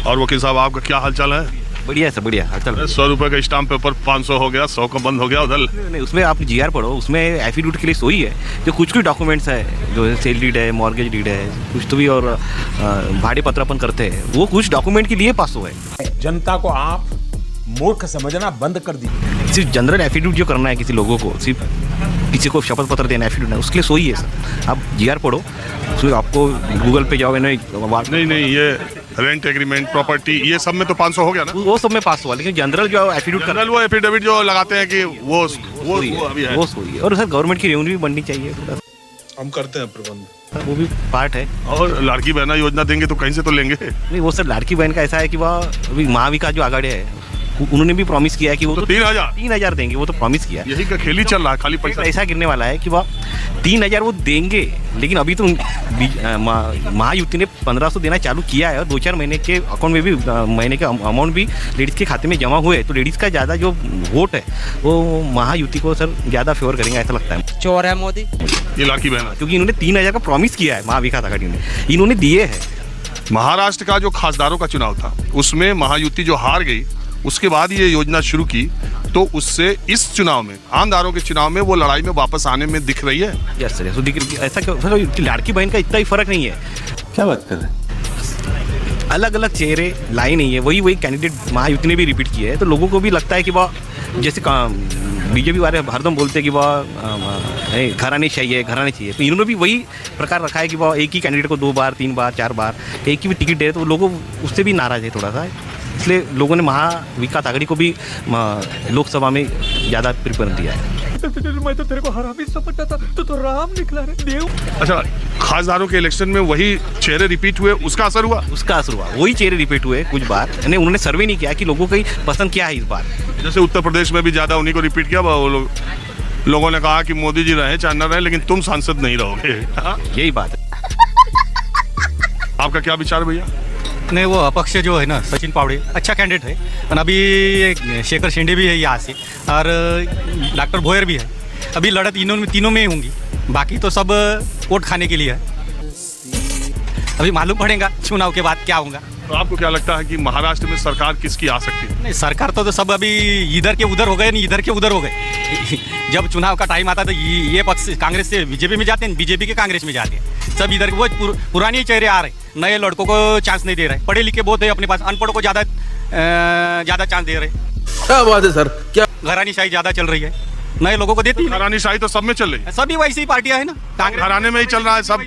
और वकील साहब आपका क्या हालचाल है? बढ़िया है सर, बढ़िया हालचाल। 100 रुपए का स्टाम्प पेपर 500 हो गया, 100 का बंद हो गया उधर। नहीं, उसमें आप जीआर पढ़ो, उसमें एफिडेविट के लिए सही है जो कुछ डॉक्यूमेंट्स है, जो सेल डीड है, मॉर्गेज डीड है, कुछ तो भी, और भाड़े पत्र अपन करते हैं, वो कुछ डॉक्यूमेंट के लिए पास हुआ है। जनता को आप मूर्ख समझना बंद कर दीजिए। सिर्फ जनरल एफिडेविट जो करना है किसी लोगों को, सिर्फ किसी को शपथ पत्र देना एफिडेविट है, उसके लिए सही है सर। आप जीआर पढ़ो, उसमें आपको गूगल पे जाओ, नहीं, ये रेंट एग्रीमेंट, प्रॉपर्टी, ये सब में तो 500 हो गया ना? वो सब में पास हुआ, लेकिन जनरल जो एफिडेविट जनरल वो एफिडेविट जो लगाते हैं कि वो अभी है। वो सही है। और सर गवर्नमेंट की रेवेन्यू भी बढ़नी चाहिए थोड़ा, हम करते हैं प्रबंध, वो भी पार्ट है। और लाड़की बहना योजना देंगे तो कहीं से तो लेंगे। नहीं, वो सर लाड़की बहन का ऐसा है कि वह अभी महाविकास जो आघाड़ी है, उन्होंने भी प्रॉमिस किया है कि वो तो 3,000 देंगे, वो तो प्रॉमिस किया है। यही का खेल ही चल रहा है, खाली पैसा ऐसा गिरने वाला है कि वह 3,000 वो देंगे, लेकिन अभी तो महायुति ने 1,500 देना चालू किया है, और 2-4 महीने के अकाउंट में भी महीने के अमाउंट भी लेडीज़ के खाते में जमा हुए, तो लेडीज़ का ज़्यादा जो वोट है वो महायुति को सर ज़्यादा फेवर करेंगे, ऐसा लगता है। चोर है मोदी ये लाड़की बहना, क्योंकि इन्होंने 3,000 का प्रॉमिस किया है, महाविकास आघाड़ी ने इन्होंने दिए हैं। महाराष्ट्र का जो खासदारों का चुनाव था उसमें महायुति जो हार गई, उसके बाद ये योजना शुरू की, तो उससे इस चुनाव में, आमदारों के चुनाव में, वो लड़ाई में वापस आने में दिख रही है। यस सर, ऐसा क्यों? लाड़की बहन का इतना ही फर्क नहीं है। क्या बात कर रहे हैं? अलग अलग चेहरे लाए नहीं है, वही कैंडिडेट महायुति ने भी रिपीट किए है, तो लोगों को भी लगता है कि वह जैसे बीजेपी वाले हरदम बोलते हैं कि वह घराने चाहिए, तो इन्होंने भी वही प्रकार रखा है कि वह एक ही कैंडिडेट को 2 बार, 3 बार, 4 बार एक ही भी टिकट दे, तो लोगों उससे भी नाराज है थोड़ा सा, इसलिए लोगों ने महाविकास आघाड़ी को भी लोकसभा में ज़्यादा प्रेफरेंस दिया है। मैं तो तेरे को हरामी समझता था, तो राम निकला रे देव। अच्छा, खासदारों के इलेक्शन में वही चेहरे रिपीट हुए, उसका असर हुआ? उसका असर हुआ, वही चेहरे रिपीट हुए कुछ बार, यानी उन्होंने सर्वे नहीं किया कि लोगों की पसंद क्या है इस बार। जैसे उत्तर प्रदेश में भी ज़्यादा उन्हीं को रिपीट किया, वो लोगों ने कहा कि मोदी जी रहे चाहे न रहे, लेकिन तुम सांसद नहीं रहोगे। यही बात है। आपका क्या विचार है भैया? नहीं, वो अपक्ष जो है ना, सचिन पावड़े अच्छा कैंडिडेट है, और अभी शेखर शिंदे भी है यहाँ से, और डॉक्टर भोयर भी है। अभी लड़त तीनों में ही होंगी, बाकी तो सब वोट खाने के लिए है। अभी मालूम पड़ेगा चुनाव के बाद क्या होगा। तो आपको क्या लगता है कि महाराष्ट्र में सरकार किसकी आ सकती है? नहीं, सरकार तो सब अभी इधर के उधर हो गए, नहीं इधर के उधर हो गए। जब चुनाव का टाइम आता तो ये पक्ष कांग्रेस से बीजेपी में जाते हैं, बीजेपी के कांग्रेस में जाते हैं, सब इधर वो पुराने चेहरे आ रहे, नए लड़कों को चांस नहीं दे रहे। पढ़े लिखे बहुत है अपने पास, अनपढ़ों को ज़्यादा चांस दे रहे। क्या बात है सर? क्या घरानीशाही ज़्यादा चल रही है, नए लोगों को देती है। घरानीशाही तो सब में चल रही है, सभी वैसी ही पार्टियां है ना, कांग्रेस घराने में ही चल रहा है सब।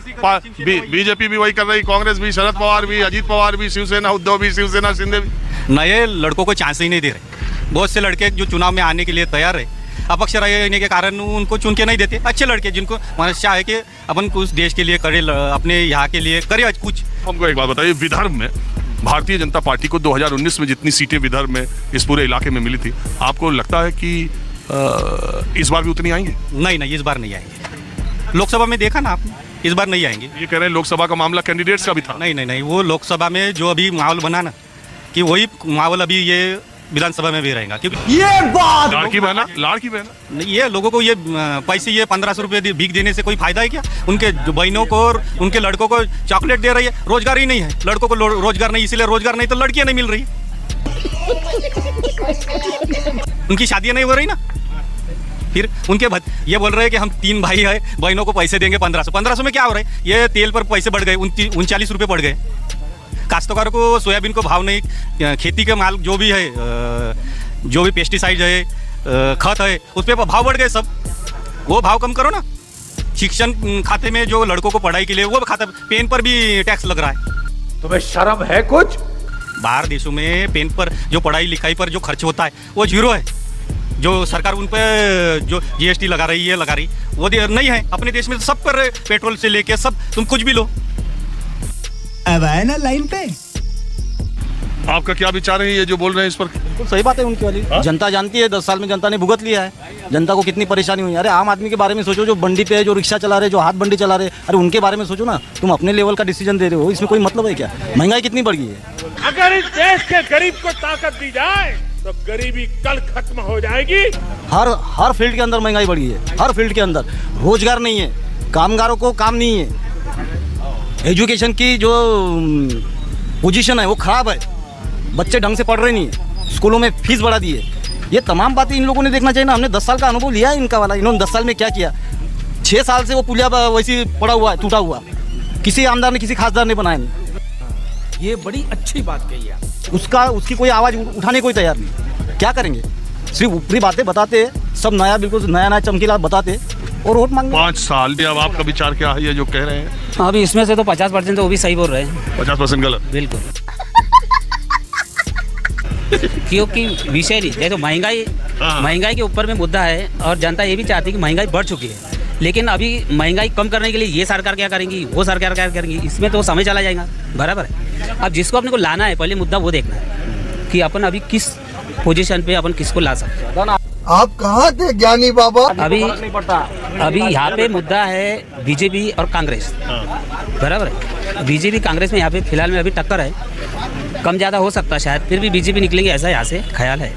बीजेपी भी वही कर रही, कांग्रेस भी, शरद पवार भी, अजीत पवार भी, शिवसेना उद्धव भी, शिवसेना शिंदे भी। नए लड़कों को चांस ही नहीं दे रहे। बहुत से लड़के जो चुनाव में आने के लिए तैयार है, अपक्ष रहने के कारण उनको चुन के नहीं देते। अच्छे लड़के जिनको मनस्या है कि अपन कुछ देश के लिए करे, अपने यहाँ के लिए करे कुछ। हमको एक बात बताइए, विदर्भ में भारतीय जनता पार्टी को 2019 में जितनी सीटें विदर्भ में इस पूरे इलाके में मिली थी, आपको लगता है कि इस बार भी उतनी आएंगे? नहीं, इस बार नहीं आएंगे। लोकसभा में देखा ना आपने, इस बार नहीं आएंगे। ये कह रहे हैं लोकसभा का मामला कैंडिडेट्स का भी था। नहीं, वो लोकसभा में जो अभी माहौल बना ना, कि वही माहौल अभी ये विधानसभा में भी रहेगा, क्योंकि ये बात लाड़की बहना ये लोगों को ये पैसे, ये 1,500 रुपये भीख देने से कोई फायदा है क्या? उनके बहनों को और उनके लड़कों को चॉकलेट दे रही है, रोजगार ही नहीं है, लड़कों को रोजगार नहीं, इसीलिए रोजगार नहीं तो लड़कियां नहीं मिल रही, उनकी शादियां नहीं हो रही ना। फिर उनके ये बोल रहे हैं कि हम 3 भाई है, बहनों को पैसे देंगे 1,500 में क्या हो रहा है? ये तेल पर पैसे बढ़ गए, 39 रुपये बढ़ गए। काश्तकारों को सोयाबीन को भाव नहीं, खेती के माल जो भी है, जो भी पेस्टिसाइड है, खत है, उस पर भाव बढ़ गए सब। वो भाव कम करो ना। शिक्षण खाते में जो लड़कों को पढ़ाई के लिए वो खाता, पेन पर भी टैक्स लग रहा है। तुम्हें शर्म है कुछ? बाहर देशों में पेन पर जो पढ़ाई लिखाई पर जो खर्च होता है वो 0 है। जो सरकार उन पर जो GST लगा रही है, वो नहीं है। अपने देश में सब पर पेट्रोल से लेके सब, तुम कुछ भी लो। अब आए ना लाइन पे। आपका क्या विचार है ये जो बोल रहे हैं इस पर? बिल्कुल सही बात है उनकी वाली। जनता जानती है, 10 साल में जनता ने भुगत लिया है, जनता को कितनी परेशानी हुई है। अरे आम आदमी के बारे में सोचो, जो बंडी पे है, जो रिक्शा चला रहे, जो हाथ बंडी चला रहे, अरे उनके बारे में सोचो ना। तुम अपने लेवल का डिसीजन दे रहे हो, इसमें कोई मतलब है क्या? महंगाई कितनी बढ़ गई है। अगर इस देश के गरीब को ताकत दी जाए तो गरीबी कल खत्म हो जाएगी। हर फील्ड के अंदर महंगाई बढ़ी है, हर फील्ड के अंदर रोजगार नहीं है, कामगारों को काम नहीं है, एजुकेशन की जो पोजीशन है वो खराब है, बच्चे ढंग से पढ़ रहे नहीं है, स्कूलों में फीस बढ़ा दी है। ये तमाम बातें इन लोगों ने देखना चाहिए ना। हमने 10 साल का अनुभव लिया है इनका वाला। इन्होंने 10 साल में क्या किया? 6 साल से वो पुलिया वैसी पड़ा हुआ है, टूटा हुआ। किसी आमदार ने, किसी खासदार ने बनाया नहीं। ये बड़ी अच्छी बात कही आप। उसकी कोई आवाज़ उठाने कोई तैयार नहीं। क्या करेंगे? सिर्फ ऊपरी बातें बताते, सब नया, बिल्कुल नया चमकीला बताते और वोट मांगते। 5 साल अब आपका विचार क्या है ये जो कह रहे हैं? अभी इसमें से तो 50% तो वो भी सही बोल रहे हैं। 50% गलत। बिल्कुल। क्योंकि विषय नहीं, जैसे महंगाई के ऊपर में मुद्दा है और जनता ये भी चाहती है कि महंगाई बढ़ चुकी है, लेकिन अभी महंगाई कम करने के लिए ये सरकार क्या करेंगी, वो सरकार क्या करेंगी, इसमें तो समय चला जाएगा। बराबर है। अब जिसको अपने को लाना है, पहले मुद्दा वो देखना है कि अपन अभी किस पोजीशन पे अपन किसको ला सकते हैं। आप कहाँ थे ज्ञानी बाबा? अभी यहाँ पे मुद्दा है बीजेपी और कांग्रेस। बराबर है। बीजेपी कांग्रेस में यहाँ पे फिलहाल में अभी टक्कर है, कम ज़्यादा हो सकता है शायद, फिर भी बीजेपी निकलेगी ऐसा यहाँ से ख्याल है।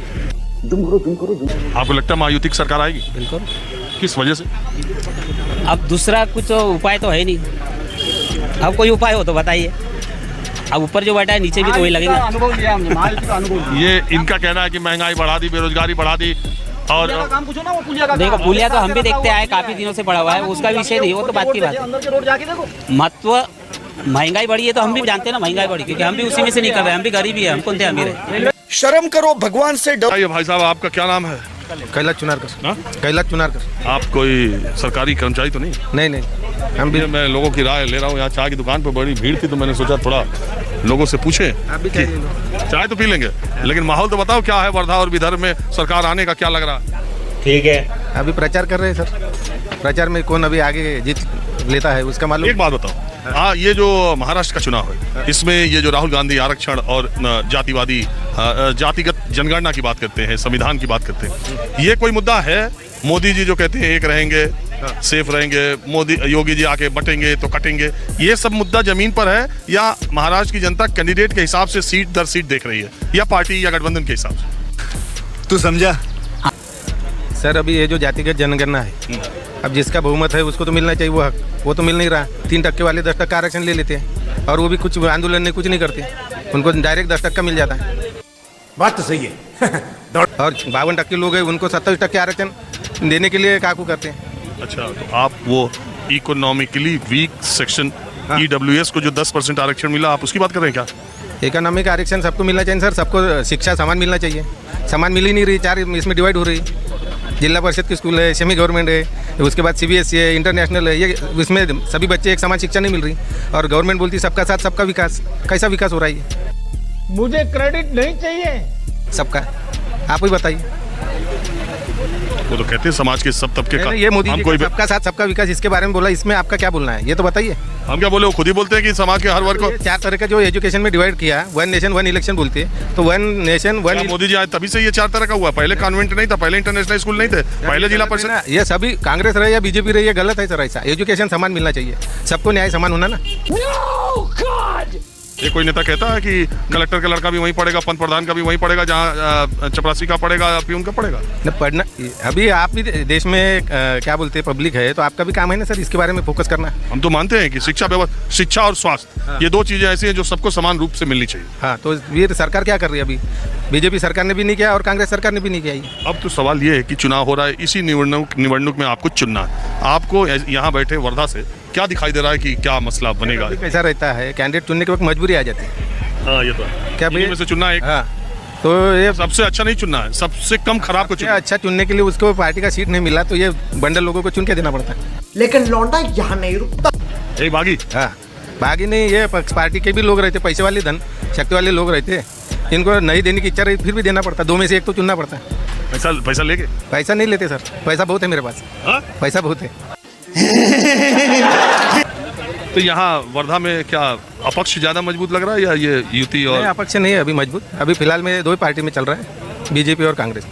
आपको लगता है महायुति की सरकार आएगी? बिल्कुल। किस वजह से? अब दूसरा कुछ उपाय तो है नहीं। अब कोई उपाय हो तो बताइए। अब ऊपर जो बैठा है नीचे भी तो वही लगेगा। अनुभव लिया हमने। ये इनका कहना है कि महंगाई बढ़ा दी, बेरोजगारी बढ़ा दी। और काम पूछो ना, वो पुलिया का देखो, पुलिया तो हम भी देखते आए, काफी दिनों से पड़ा हुआ है, उसका विषय नहीं, वो तो बात की बात है। अंदर के रोड जाके देखो। महत्व महंगाई बढ़ी है तो हम भी जानते हैं ना महंगाई बढ़ी, क्योंकि हम भी उसी में से निकल रहे हैं। हम भी गरीब ही है, हम कौन थे अमीर है। शर्म करो, भगवान से डरो। ये भाई साहब, आपका क्या नाम है? कैलाश चुनारकर। कैलाश चुनारकर। आप कोई सरकारी कर्मचारी तो नहीं? नहीं, हम भी। मैं लोगों की राय ले रहा हूँ। यहाँ चाय की दुकान पर बड़ी भीड़ थी तो मैंने सोचा थोड़ा लोगों से पूछे। चाय तो पी लेंगे, लेकिन माहौल तो बताओ क्या है वर्धा और विदर्भ में सरकार आने का, क्या लग रहा है? ठीक है, अभी प्रचार कर रहे हैं सर। प्रचार में कौन अभी आगे जीत लेता है उसका मालूम। एक बात बताओ, ये जो महाराष्ट्र का चुनाव है, इसमें ये जो राहुल गांधी आरक्षण और जातिवादी जातिगत जनगणना की बात करते हैं, संविधान की बात करते हैं, ये कोई मुद्दा है? मोदी जी जो कहते हैं एक रहेंगे, सेफ रहेंगे, योगी जी आके बटेंगे तो कटेंगे, ये सब मुद्दा जमीन पर है या महाराष्ट्र की जनता कैंडिडेट के हिसाब से सीट दर सीट देख रही है, या पार्टी या गठबंधन के हिसाब से? तू समझा सर? अभी ये जो जातिगत जनगणना है, अब जिसका बहुमत है उसको तो मिलना चाहिए वो हक, वो तो मिल नहीं रहा। 3% वाले 10% आरक्षण ले लेते हैं और वो भी कुछ आंदोलन में कुछ नहीं करते, उनको डायरेक्ट 10% मिल जाता है। बात तो सही है। और 52% लोग हैं, उनको 27% आरक्षण देने के लिए काकू करते हैं। अच्छा, तो आप वो इकोनॉमिकली वीक सेक्शन EWS को जो 10% आरक्षण मिला, आप उसकी बात कर रहे हैं क्या? इकोनॉमिक आरक्षण सबको मिलना चाहिए सर, सबको शिक्षा समान मिलना चाहिए। समान मिल ही नहीं रही, 4 इसमें डिवाइड हो रही। जिला परिषद की स्कूल है, सेमी गवर्नमेंट है, उसके बाद CBSE है, इंटरनेशनल है, ये इसमें सभी बच्चे एक समान शिक्षा नहीं मिल रही। और गवर्नमेंट बोलती सबका साथ सबका विकास। कैसा विकास हो रहा है? मुझे क्रेडिट नहीं चाहिए, सबका। आप ही बताइए। वो तो कहते हैं समाज के सब तबके का। ये मोदी हम जी कोई सबका साथ सबका विकास इसके बारे में बोला, इसमें आपका क्या बोलना है ये तो बताइए। हम क्या बोले, वो खुद ही बोलते हैं कि समाज के हर वर्ग को 4 तरह का जो एजुकेशन में डिवाइड किया, 1 नेशन 1 इलेक्शन बोलते हैं, तो 1 नेशन 1। मोदी जी आए तभी से ये 4 तरह का हुआ। पहले कॉन्वेंट नहीं था, पहले इंटरनेशनल स्कूल नहीं थे, पहले जिला परिषद। ये सभी कांग्रेस रहे या बीजेपी रहे, ये गलत है सर। ऐसा एजुकेशन समान मिलना चाहिए, सबको न्याय समान होना ना। ये कोई नेता कहता है कि कलेक्टर का लड़का भी वहीं पढ़ेगा, पंत प्रधान का भी वहीं पढ़ेगा, जहाँ चपरासी का पढ़ेगा, पीयून का पढ़ेगा न पढ़ना। अभी आप भी देश में क्या बोलते हैं पब्लिक है, तो आपका भी काम है ना सर इसके बारे में फोकस करना। हम तो मानते हैं कि शिक्षा और स्वास्थ्य, ये 2 चीजें ऐसी हैं जो सबको समान रूप से मिलनी चाहिए। हाँ, तो ये सरकार क्या कर रही है अभी? बीजेपी सरकार ने भी नहीं किया और कांग्रेस सरकार ने भी नहीं किया। अब तो सवाल ये है कि चुनाव हो रहा है, इसी निवडणूक में आपको चुनना है। आपको यहाँ बैठे वर्धा से क्या दिखाई दे रहा है कि क्या मसला बनेगा? कैसा रहता है, कैंडिडेट चुनने के वक्त मजबूरी आ जाती है। हाँ, ये तो है। क्या इन्हीं में से चुनना है? हाँ, तो ये सबसे अच्छा नहीं चुनना है, सबसे कम खराब को चुनना। अच्छा चुनने के लिए उसको पार्टी का सीट नहीं मिला तो ये बंडल लोगों को चुन के देना पड़ता है। लेकिन लौंडा यहाँ नहीं रुकता। एक बागी। हाँ, बागी नहीं, ये पार्टी के भी लोग रहते, पैसे वाले धन शक्ति वाले लोग रहते, इनको नहीं देने की इच्छा रही फिर भी देना पड़ता। 2 में से 1 तो चुनना पड़ता है। पैसा लेके? पैसा नहीं लेते सर, पैसा बहुत है मेरे पास। पैसा बहुत है। तो यहाँ वर्धा में क्या अपक्ष ज्यादा मजबूत लग रहा है या ये युति? और अपक्ष नहीं है अभी मजबूत, अभी फिलहाल में 2 पार्टी में चल रहा है, बीजेपी और कांग्रेस।